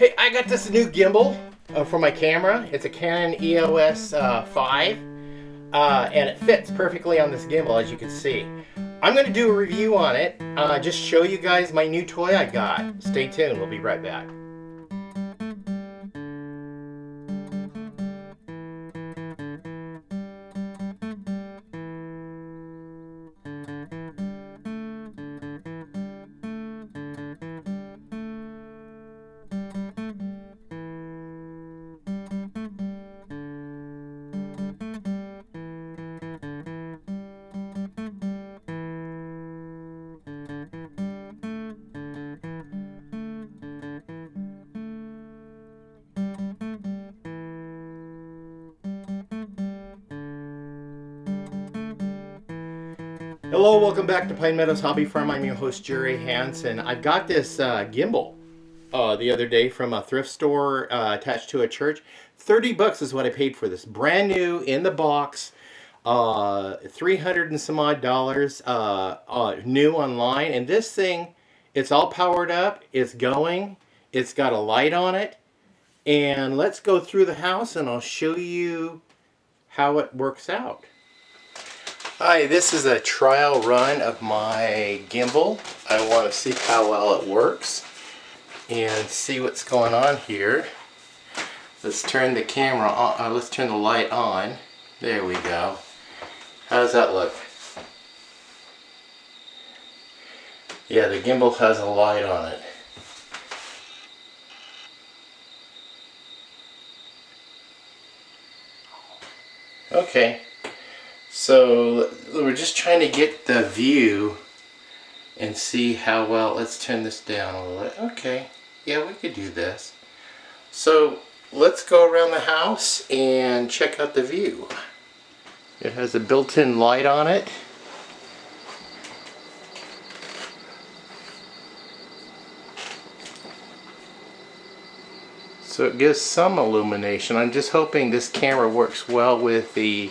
Hey, I got this new gimbal for my camera. It's a Canon EOS 5, and it fits perfectly on this gimbal, as you can see. I'm going to do a review on it, just show you guys my new toy I got. Stay tuned, we'll be right back. Hello, welcome back to Pine Meadows Hobby Farm. I'm your host, Jerry Hansen. I got this gimbal the other day from a thrift store attached to a church. 30 bucks is what I paid for this. Brand new, in the box. 300 and some odd dollars new online. And this thing, it's all powered up. It's going. It's got a light on it. And let's go through the house and I'll show you how it works out. Hi, this is a trial run of my gimbal. I want to see how well it works and see what's going on here. Let's turn the camera on. Let's turn the light on. There we go. How does that look? Yeah, the gimbal has a light on it. Okay. So we're just trying to get the view and see how well. Let's turn this down a little bit. Okay, yeah, we could do this. So let's go around the house and check out the view. It has a built-in light on it. So it gives some illumination. I'm just hoping this camera works well with the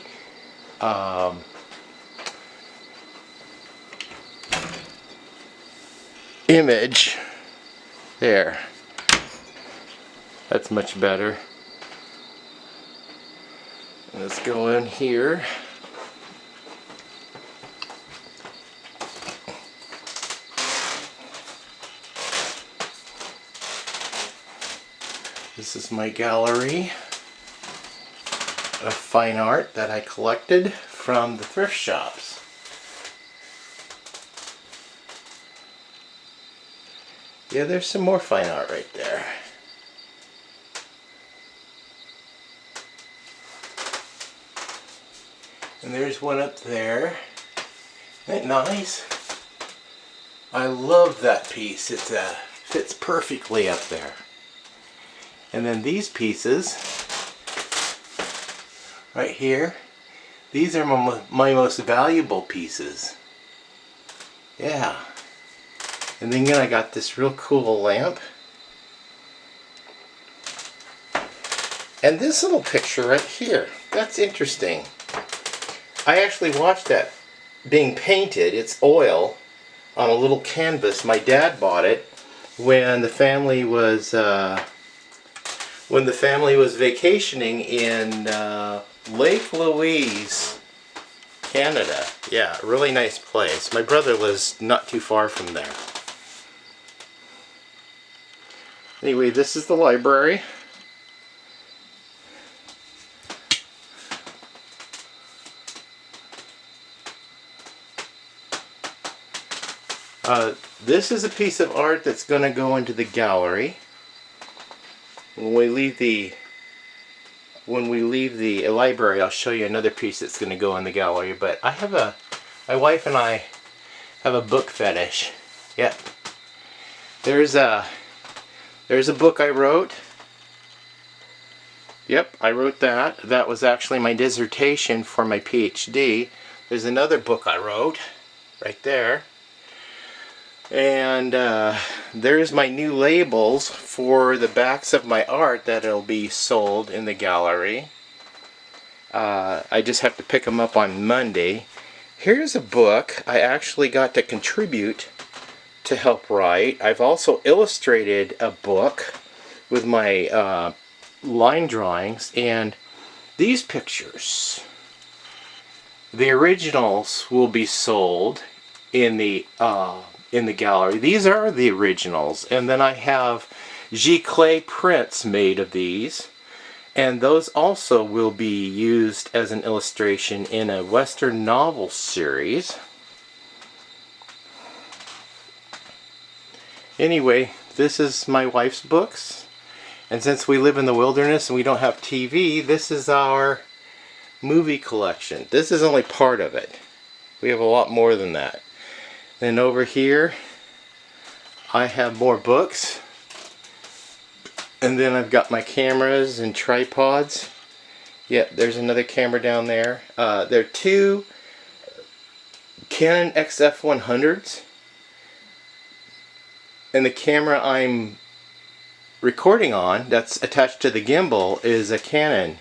image. There. That's much better. Let's go in here. This is my gallery of fine art that I collected from the thrift shops. Yeah, there's some more fine art right there. And there's one up there. Isn't that nice? I love that piece. It fits perfectly up there. And then these pieces right here, these are my most valuable pieces. Yeah. And then I got this real cool lamp. And this little picture right here, that's interesting. I actually watched that being painted. It's oil on a little canvas. My dad bought it when the family was vacationing in Lake Louise, Canada. Yeah, really nice place. My brother lives not too far from there. Anyway, this is the library. This is a piece of art that's going to go into the gallery. When we leave the library, I'll show you another piece that's going to go in the gallery. But my wife and I have a book fetish. Yep. There's a book I wrote. Yep, I wrote that. That was actually my dissertation for my PhD. There's another book I wrote right there. And there's my new labels for the backs of my art that'll be sold in the gallery. I just have to pick them up on Monday. Here's a book I actually got to contribute to help write. I've also illustrated a book with my line drawings, and these pictures, the originals, will be sold in the gallery. These are the originals, and then I have clay prints made of these, and those also will be used as an illustration in a Western novel series. Anyway, this is my wife's books, and since we live in the wilderness and we don't have TV, this is our movie collection. This is only part of it. We have a lot more than that. Then over here I have more books, and then I've got my cameras and tripods. Yep, there's another camera down there. There are two Canon XF100s, and the camera I'm recording on that's attached to the gimbal is a Canon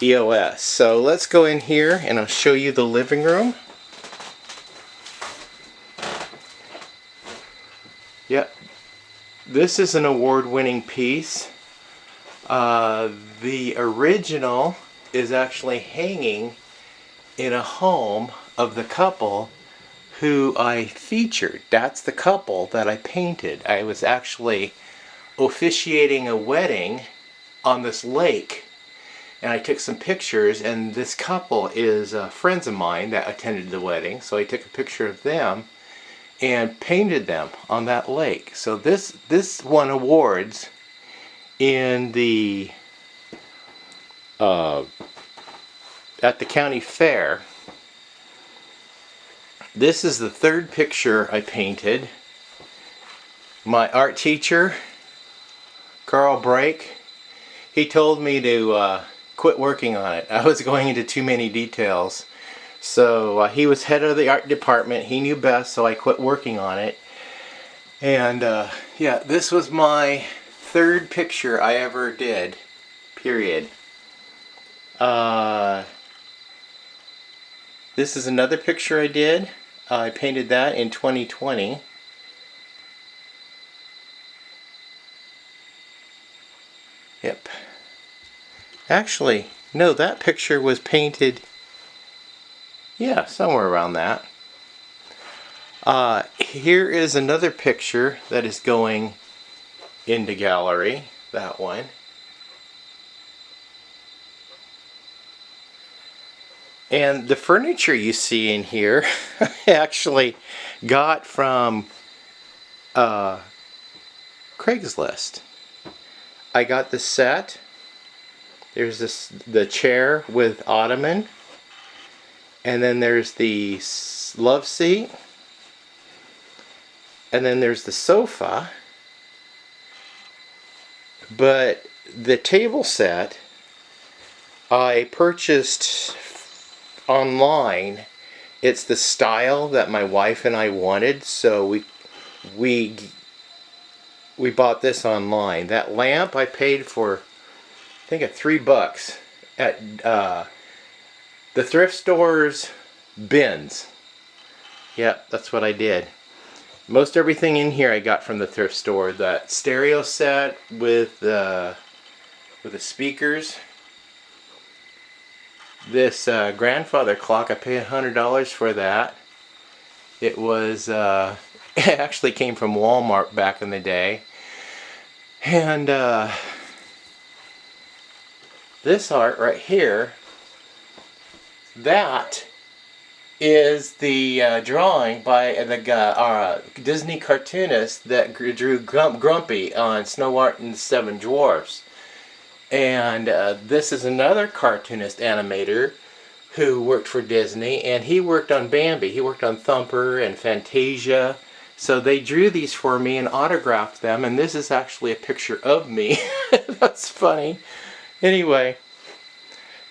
EOS. So let's go in here and I'll show you the living room. Yep, this is an award-winning piece. The original is actually hanging in a home of the couple who I featured. That's the couple that I painted. I was actually officiating a wedding on this lake, and I took some pictures, and this couple is friends of mine that attended the wedding, so I took a picture of them and painted them on that lake. So this won awards in the at the county fair. This is the third picture I painted. My art teacher, Carl Brake, he told me to quit working on it. I was going into too many details. So he was head of the art department. He knew best, so I quit working on it. And yeah, this was my third picture I ever did, period. This is another picture I did. I painted that in 2020. Yep. Actually, no, that picture was painted, yeah, somewhere around that. Here is another picture that is going into gallery, that one. And the furniture you see in here, I actually got from Craigslist. I got the set. There's the chair with ottoman, and then there's the love seat, and then there's the sofa. But the table set I purchased online. It's the style that my wife and I wanted, so we bought this online. That lamp I paid for, I think, at $3 at the thrift store's bins. Yep, that's what I did. Most everything in here I got from the thrift store. That stereo set with the speakers. This grandfather clock, I paid $100 for that. It was it actually came from Walmart back in the day. And this art right here, that is the drawing by the Disney cartoonist that drew Grumpy on Snow White and the Seven Dwarfs. And this is another cartoonist animator who worked for Disney, and he worked on Bambi. He worked on Thumper and Fantasia. So they drew these for me and autographed them, and this is actually a picture of me. That's funny. Anyway,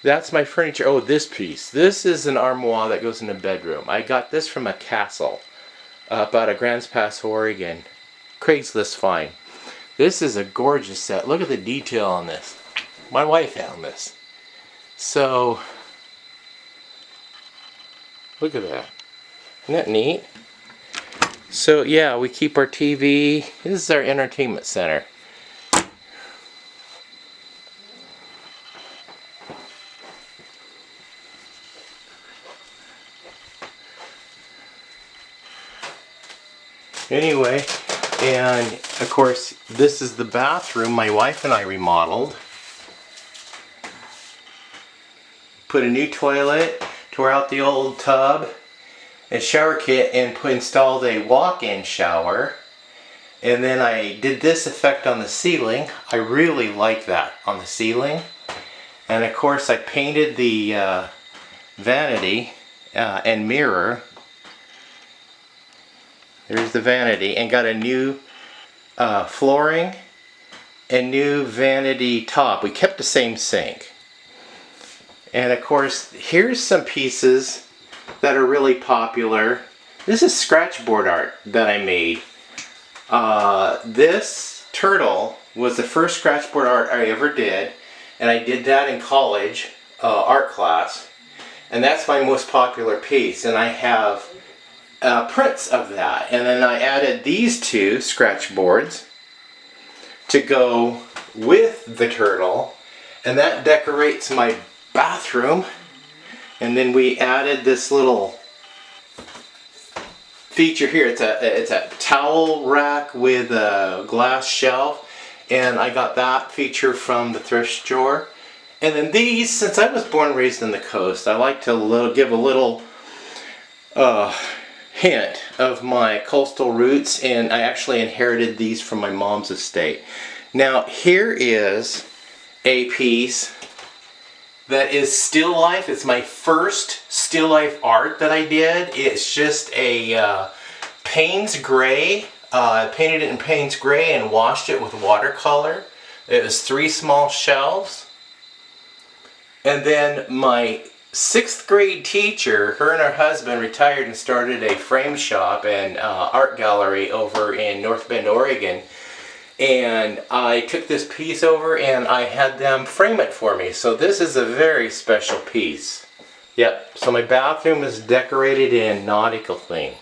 that's my furniture. Oh, this piece. This is an armoire that goes in a bedroom. I got this from a castle up out of Grants Pass, Oregon. Craigslist find. This is a gorgeous set. Look at the detail on this. My wife found this. So, look at that. Isn't that neat? So yeah, we keep our TV. This is our entertainment center. Anyway, and of course, this is the bathroom my wife and I remodeled. Put a new toilet, tore out the old tub and shower kit, and installed a walk-in shower. And then I did this effect on the ceiling. I really like that on the ceiling. And of course I painted the vanity and mirror. There's the vanity, and got a new flooring and new vanity top. We kept the same sink. And of course, here's some pieces that are really popular. This is scratchboard art that I made. This turtle was the first scratchboard art I ever did, and I did that in college art class, and that's my most popular piece, and I have prints of that. And then I added these two scratchboards to go with the turtle, and that decorates my bathroom. And then we added this little feature here. It's a towel rack with a glass shelf, and I got that feature from the thrift store. And then these, since I was born and raised on the coast, I like to give a little hint of my coastal roots, and I actually inherited these from my mom's estate. Now here is a piece that is still life. It's my first still life art that I did. It's just a Payne's Gray. I painted it in Payne's Gray and washed it with watercolor. It was 3 small shelves. And then my 6th grade teacher, her and her husband retired and started a frame shop and art gallery over in North Bend, Oregon. And I took this piece over and I had them frame it for me. So this is a very special piece. Yep, so my bathroom is decorated in nautical theme.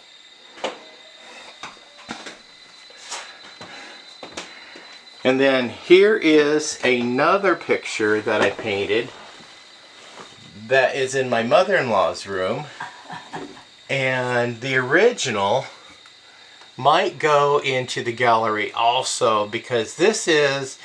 And then here is another picture that I painted that is in my mother-in-law's room. And the original might go into the gallery also, because this is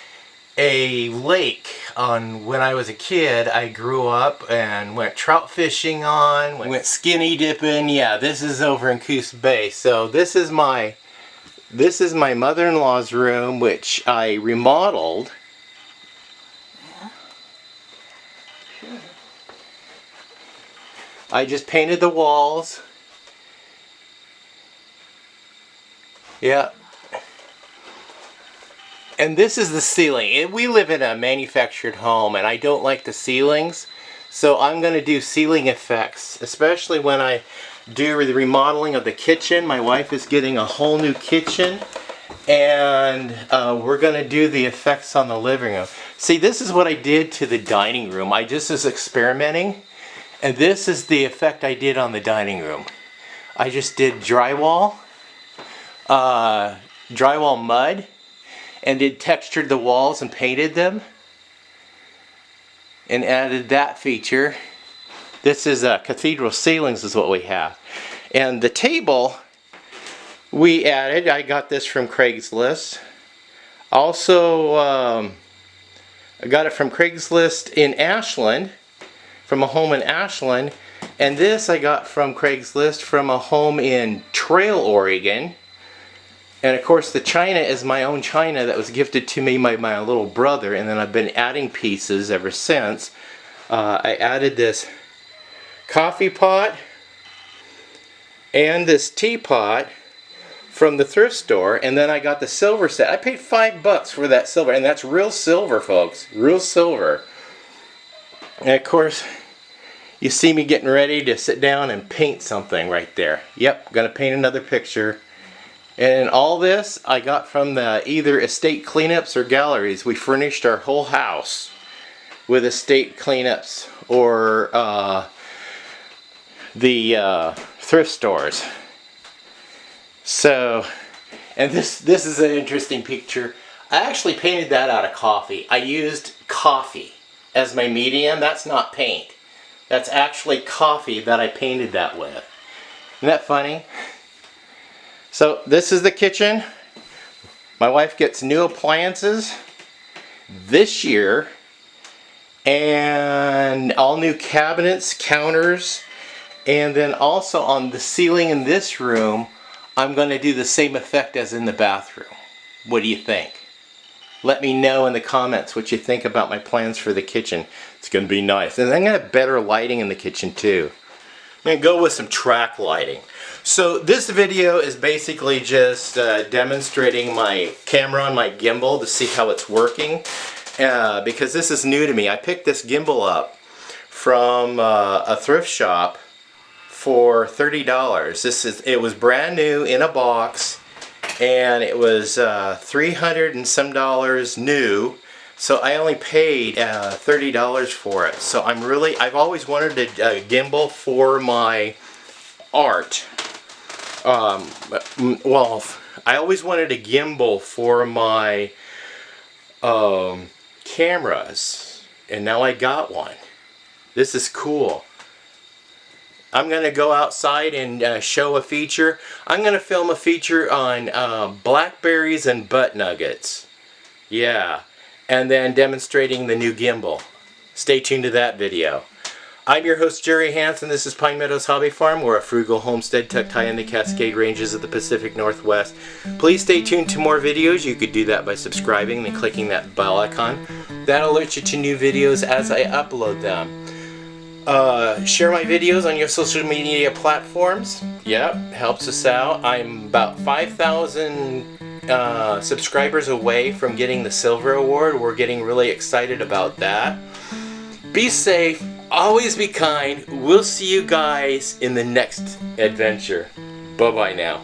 a lake on when I was a kid. I grew up and went trout fishing on, went skinny dipping. Yeah, this is over in Coos Bay. So this is my mother-in-law's room, which I remodeled. Yeah. I just painted the walls. Yeah. And this is the ceiling. We live in a manufactured home and I don't like the ceilings. So I'm going to do ceiling effects, especially when I do the remodeling of the kitchen. My wife is getting a whole new kitchen, and we're going to do the effects on the living room. See, this is what I did to the dining room. I just was experimenting, and this is the effect I did on the dining room. I just did drywall mud, and did textured the walls and painted them, and added that feature. This is cathedral ceilings is what we have. And the table we added, I got this from Craigslist. Also, I got it from Craigslist in Ashland, from a home in Ashland. And this I got from Craigslist from a home in Trail, Oregon. And of course the china is my own china that was gifted to me by my little brother, and then I've been adding pieces ever since. I added this coffee pot and this teapot from the thrift store, and then I got the silver set. I paid $5 for that silver, and that's real silver, folks, real silver. And of course you see me getting ready to sit down and paint something right there. Yep, gonna paint another picture. And all this I got from the either estate cleanups or galleries. We furnished our whole house with estate cleanups or the thrift stores. So, and this is an interesting picture. I actually painted that out of coffee. I used coffee as my medium. That's not paint. That's actually coffee that I painted that with. Isn't that funny? So this is the kitchen. My wife gets new appliances this year and all new cabinets, counters, and then also on the ceiling in this room I'm going to do the same effect as in the bathroom. What do you think? Let me know in the comments what you think about my plans for the kitchen. It's going to be nice. And I'm going to have better lighting in the kitchen too. I'm going to go with some track lighting. So this video is basically just demonstrating my camera on my gimbal to see how it's working. Because this is new to me. I picked this gimbal up from a thrift shop for $30. It was brand new in a box, and it was $300 and some new. So I only paid $30 for it. So I've always wanted a gimbal for my art. Well, I always wanted a gimbal for my cameras, and now I got one. This is cool. I'm going to go outside and show a feature. I'm going to film a feature on blackberries and butt nuggets. Yeah. And then demonstrating the new gimbal. Stay tuned to that video. I'm your host, Jerry Hansen. This is Pine Meadows Hobby Farm. We're a frugal homestead tucked high in the Cascade Ranges of the Pacific Northwest. Please stay tuned to more videos. You could do that by subscribing and clicking that bell icon. That'll alert you to new videos as I upload them. Share my videos on your social media platforms. Yep, helps us out. I'm about 5,000 subscribers away from getting the Silver Award. We're getting really excited about that. Be safe. Always be kind. We'll see you guys in the next adventure. Bye-bye now.